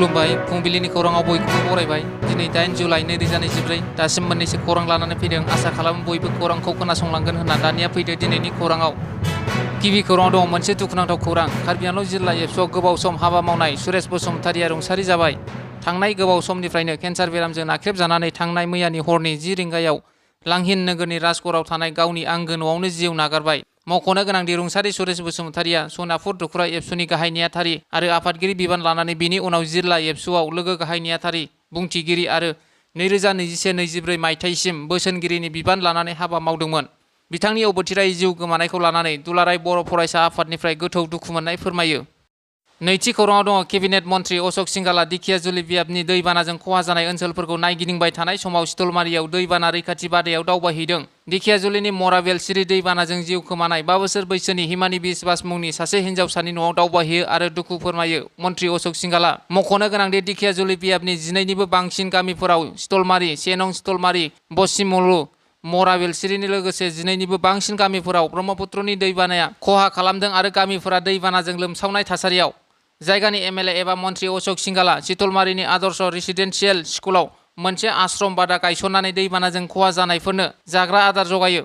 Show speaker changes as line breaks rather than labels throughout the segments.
खुलुमबाय फुंबिलिनि खौराङाव बयखौबो बरायबाय। दिनै 8 जुलाइ 2024 दासिम मोननैसो खौरां लानानै फैदों। आसा खालामो बयबो खौरांखौ खोनासंलांगोन होनना। दानिया फैदो दिनैनि खौराङाव। गिबि खौराङाव दं मोनसे दुखुनांथाव खौरां। कार्बि आंलं जिल्ला एबसुआव गोबाव सम हाबा मावनाय सुरेश बसुमतारिया रुंसारि जाबाय। थांनाय गोबाव समनिफ्रायनो केन्सार बेरामजों नाख्रेबजानानै थांनाय मैयानि हरनि 10 रिंगायाव लांहिन नोगोरनि राजगड़आव थानाय गावनि आंगो न'आवनो जिउ नागारबाय। मख'नो गोनांदि रुंसारि सुरेश बसुमतारिया सनापुर दखुरा एबसुनि गाहाय नेहाथारि आरो आफादगिरि बिबान लानानै बिनि उनाव जिल्ला एबसुआव लोगो गाहाय नेहाथारि बुंथिगिरि आरो 2021-24 मायथाइसिम बोसोनगिरिनि बिबान लानानै हाबा मावदोंमोन। बिथांनि अबथिरायै जिउ गोमानायखौ लानानै दुलाराय बर' फरायसा आफादनिफ्राय गोथौ दुखु मोननाय फोरमायो। नैथि खौराङाव दङ केबिनेट मन्त्रि अशक सिंहालआ दिखियाजुलि बियाबनि दैबानाजों खहा जानाय ओनसोलफोरखौ नायगिदिंबाय थानाय समाव सितलमारियाव दैबाना रैखाथि बादायाव दावबायहैदों। दिखियाजुलिनि मराबेलसिरि दैबानाजों जिउ खोमानाय 5 बोसोर बैसोनि हिमानि बिश्वास मुंनि सासे हिन्जावसानि न'आव दावबायहैयो आरो दुखु फोरमायो मन्त्रि अशक सिंहालआ। मख'नो गोनांदि दिखियाजुलि बियाबनि 12निबो बांसिन गामिफोराव सितलमारि, 1 नं सितलमारि, बसिमलु, मराबेलसिरिनि लोगोसे 12निबो बांसिन गामिफोराव ब्रह्मपुत्रनि दैबानाया खहा खालामदों आरो गामिफोरा दैबानाजों लोमसावनाय थासारियाव जायगानि एमएलए एबा मन्त्रि अशक सिंहालआ सितलमारिनि आदर्श रेसिडेन्सियेल स्कुलाव मोनसे आश्रम बादा गायसननानै दैबानाजों खहा जानायफोरनो जाग्रा आदार जगायो।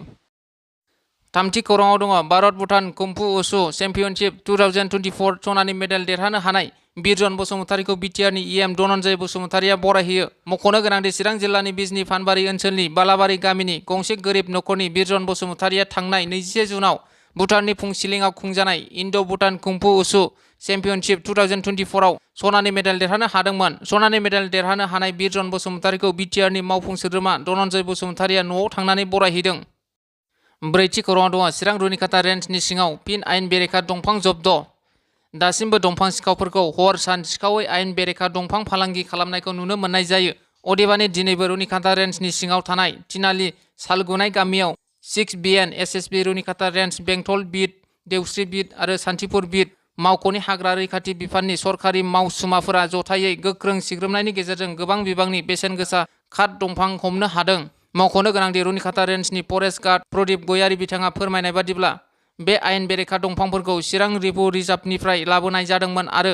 थामथि खौराङाव दङ भारत भुटान कुम्फु उसु चेम्पियनशिप 2024 सनानि मेडेल देरहानो हानाय बिरजन बसुमतारिखौ बिटिआरनि इएम धनन्जय बसुमतारिया बरायहैयो। मख'नो गोनांदि चिरां जिल्लानि बिजनी फानबारि ओनसोलनि बालाबारि गामिनि गंसे गोरिब नखरनि बिरजन बसुमतारिया थांनाय 21 जुनाव भुटाननि फुंसिलिंआव खुंजानाय इन्ड' भुटान कुम्फु उसु चेम्पियनशिप 2024 आव सनानि मेडेल देरहानो हादोंमोन। सनानि मेडेल देरहानो हानाय बिरजन बसुमतारिखौ बिटिआरनि मावफुं सोद्रोमा धनन्जय बसुमतारिया न'आव थांनानै बरायहैदों। ब्रैथि खौराङाव दङ चिरां रुनिखाता रेन्जनि सिङाव फिन आयेन बेरेखा दंफां जब्द'। दासिमबो दंफां सिखावफोरखौ हर सान सिखावै आयेन बेरेखा दंफां फालांगि खालामनायखौ नुनो मोननाय जायो। अदेबानि दिनैबो रुनिखाता रेन्जनि सिङाव थानाय थिनालि सालगुनाय गामियाव 6BN SSB रुनिखाता रेन्ज बेंटल बिट, देवस्रि बिट आरो सान्थिपुर बिट मावख'नि हाग्रा रैखाथि बिफाननि सरखारि मावसुमाफोरा जथायै गोख्रों सिग्रोमनायनि गेजेरजों गोबां बिबांनि बेसेन गोसा काट दंफां हमनो हादों। मख'नो गोनांदि रुनिखाता रेन्जनि फरेस्ट गार्ड प्रदीप गयारी बिथाङा फोरमायनाय बादिब्ला बे आयेन बेरेखा दंफांफोरखौ चिरां रिभु रिजार्भनिफ्राय लाबोनाय जादोंमोन आरो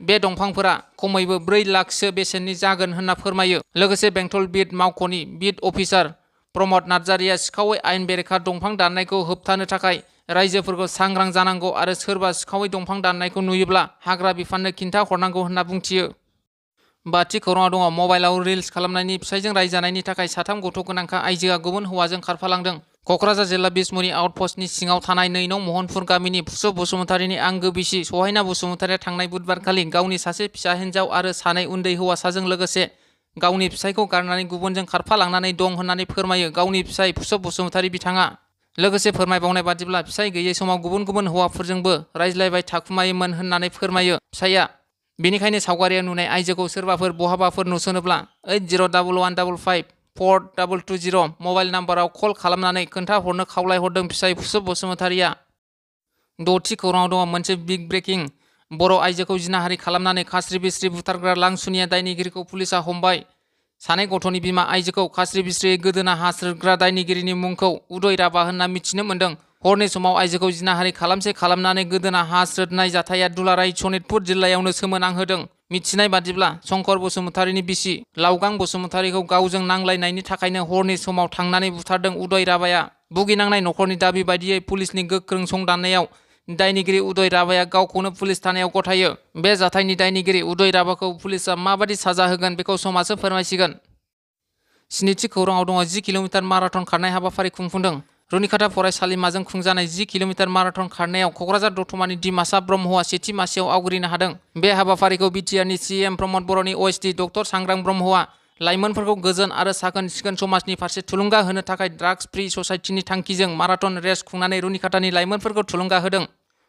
बे दंफांफोरा खमैबो 4 लाखसो बेसेननि जागोन होनना फोरमायो। लोगोसे बेंटल बिट मावख'नि बिट अफिसार प्रमद नार्जारिया सिखावै आयेन बेरेखा दंफां दाननायखौ होबथानो थाखाय रायजोफोरखौ सांग्रां जानांगौ आरो सोरबा सिखावै दंफां दाननायखौ नुयोब्ला हाग्रा बिफाननो खिन्था हरनांगौ होनना बुंथियो। बाथि खौराङाव दङ मबाइलाव रिल्स खालामनायनि फिसायजों रायजानायनि थाखाय 3 गथ' गोनांखा आइजोआ गुबुन हौवाजों खारफालांदों। क'क्राझार जिल्ला बिसमुरि आउटपस्टनि सिङाव थानाय 2 नं महनपुर गामिनि फुसु बसुमतारिनि आंगो बिसि सहायना बसुमतारिया थांनाय बुधबारखालि गावनि सासे फिसा हिन्जाव आरो 2 उन्दै हौवासाजों लोगोसे गावनि फिसायखौ गारनानै गुबुनजों खारफालांनानै दं होननानै फोरमायो गावनि फिसाय फुसु बसुमतारि बिथाङा। लोगोसे फोरमायबावनाय बादिब्ला फिसाय गैयै समाव गुबुन गुबुन हौवाफोरजोंबो रायज्लायबाय थाखुमायोमोन होननानै फोरमायो फिसाया। बेनिखायनो सावगारियाव नुनाय आइजोखौ सोरबाफोर बहाबाफोर नुसनोब्ला 8011154220 मबाइल नाम्बाराव कल खालामनानै खोन्थाहरनो खावलायहरदों फिसाय फुसु बसुमतारिया। 6थि खौराङाव दङ मोनसे बिग ब्रेकिं। बर' आइजोखौ जिनाहारि खालामनानै खास्रि बिस्रि बुथारग्रा लांसुनिया दायनिगिरिखौ पुलिसा हमबाय। 2 गथ'नि बिमा आइजोखौ खास्रि बिस्रियै गोदोना हास्रोदग्रा दायनिगिरिनि मुंखौ उदय राभा होनना मिथिनो मोन्दों। हरनि समाव आइजोखौ जिनाहारि खालामनानै गोदोना हास्रोदनाय जाथाया दुलाराय सनितपुर जिल्लायावनो सोमोनांहोदों। मिथिनाय बादिब्ला शंकर बसुमतारिनि बिसि लावगां बसुमतारिखौ गावजों नांलायनायनि थाखायनो हरनि समाव थांनानै बुथारदों उदय राभाया। भुगिनांनाय नखरनि दाबि बायदियै पुलिसनि गोख्रों संदाननायाव दायनिगिरि उदय राभाया गावखौनो पुलिस थानायाव गथायो। बे जाथायनि दायनिगिरि उदय राभाखौ पुलिसा माबादि साजा होगोन बेखौ समासो फोरमायसिगोन। 7थि खौराङाव दङ 10 किल'मिटार माराथन खारनाय हाबाफारि खुंफुंदों। रुनिखाता फरायसालिमाजों खुंजानाय 10 किल'मिटार माराथन खारनायाव क'क्राझार दतमानि दिमासा ब्रह्मआ सेथि मासियाव आवग्रिनो हादों। बे हाबाफारिखौ बिटिआरनि सीएम प्रमद बर'नि ओएसडि डक्टर सांग्रां ब्रह्मआ लाइमोनफोरखौ गोजोन आरो साखोन सिखोन समाजनि फारसे थुलुंगा होनो थाखाय ड्राग्स फ्री ससाइटिनि थांखिजों माराथन रेस खुंनानै रुनिखातानि लाइमोनफोरखौ थुलुंगा होदों।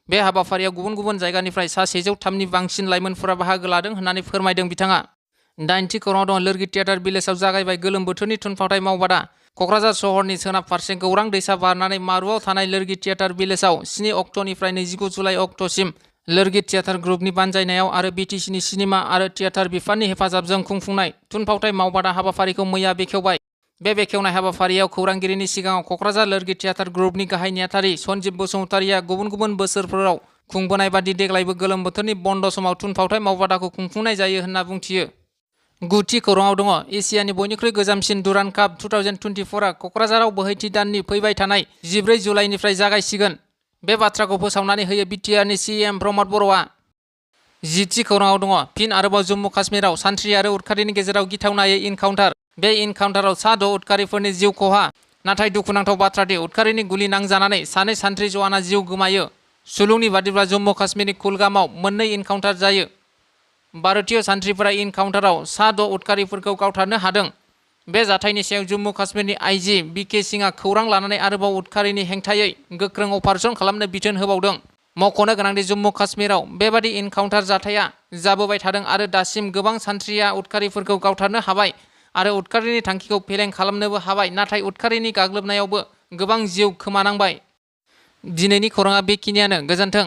बे हाबाफारियाव गुबुन गुबुन जायगानिफ्राय सा 103नि बांसिन लाइमोनफोरा बाहागो लादों होननानै फोरमायदों बिथाङा। 8थि खौराङाव दं लोरगि थियेटार भिलेजाव जागायबाय गोलोम बोथोरनि थुनफावथाय मावबादा। क'क्राझार सहरनि सोनाब फारसे गौरां दैसा बारनानै मारुआव थानाय लोरगि थियेटार भिलेजाव 7 अक्ट'निफ्राय 29 जुलाइ अक्ट'सिम लोरगि थियेटार ग्रुपनि बानजायनायाव आरो बिटिसिनि सिनेमा आरो थियेटार बिफाननि हेफाजाबजों खुंफुंनाय थुनफावथाय मावबादा हाबाफारिखौ मैया बेखेवबाय। बे बेखेवनाय हाबाफारियाव खौरांगिरिनि सिगाङाव क'क्राझार लोरगि थियेटार ग्रुपनि गाहाय नेहाथारि सन्जिब बसुमतारिया गुबुन गुबुन बोसोरफोराव खुंबोनाय बादि देग्लायबो गोलोम बोथोरनि बन्द समाव थुनफावथाय मावबादाखौ खुंफुंनाय जायो होनना बुंथियो। गुथि खौराङाव दङ एसियानि बयनिख्रुइ गोजामसिन दुरान्ड काप 2024आ क'क्राझाराव बोहैथि दाननि फैबाय थानाय 14 जुलाइनिफ्राय जागायसिगोन। बे बाथ्राखौ फोसावनानै होयो बिटिआरनि सीएम प्रमद बर'आ। जिथि खौराङाव दङ फिन आरोबाव जम्मु काश्मीराव सान्थ्रि आरो उदखारिनि गेजेराव गिथावनायै इनकाउन्टार। बे इनकाउन्टाराव 6 उदखारिफोरनि जिउ खहा। नाथाय दुखुनांथाव बाथ्रादि उदखारिनि गुलि नांजानानै 2 सान्थ्रि जवाना जिउ गोमायो। सुलुंनि बादिब्ला जम्मु काश्मीरनि कुलगामाव 2 इनकाउन्टार जायो। भारतीय सान्थ्रिफोरा इनकाउन्टाराव 6 उदखारिफोरखौ गावथारनो हादों। बे जाथायनि सायाव जम्मु काश्मीरनि आइजि बिके सिंहआ खौरां लानानै आरोबाव उदखारिनि हेंथायै गोख्रों अपारेसन खालामनो बिथोन होबावदों। मख'नो गोनांदि जम्मु काश्मीराव बेबादि इनकाउन्टार जाथाया जाबोबाय थादों आरो दासिम गोबां सान्थ्रिया उदखारिफोरखौ गावथारनो हाबाय आरो उदखारिनि थांखिखौ फेलें खालामनोबो हाबाय, नाथाय उदखारिनि गाग्लोबनायावबो गोबां जिउ खोमानांबाय। दिनैनि खौराङा बेखिनियानो। गोजोन्थों।